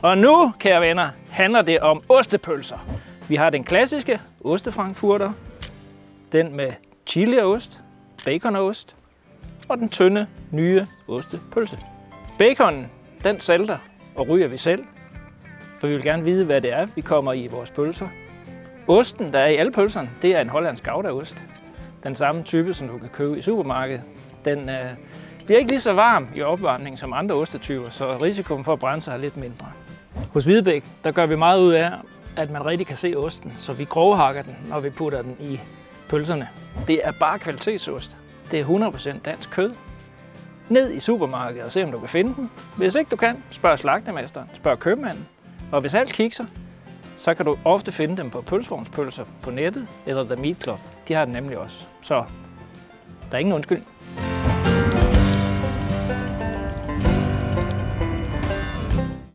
Og nu, kære venner, handler det om ostepølser. Vi har den klassiske ostefrankfurter, den med chiliost, baconost og den tynde, nye ostepølse. Baconen, den salter og ryger vi selv, for vi vil gerne vide, hvad det er, vi kommer i vores pølser. Osten, der er i alle pølserne, det er en hollandsk goudaost. Den samme type, som du kan købe i supermarkedet. Den bliver ikke lige så varm i opvarmningen som andre ostetyper, så risikoen for at brænde sig er lidt mindre. Hos Hvidebæk, der gør vi meget ud af, at man rigtig kan se osten, så vi grovhakker den, når vi putter den i pølserne. Det er bare kvalitetsost. Det er 100% dansk kød. Ned i supermarkedet og se, om du kan finde den. Hvis ikke du kan, spørg slagtermesteren, spørg købmanden. Og hvis alt kikser, så kan du ofte finde dem på pølsevognspølser på nettet eller The Meat Club. De har den nemlig også. Så der er ingen undskyldning.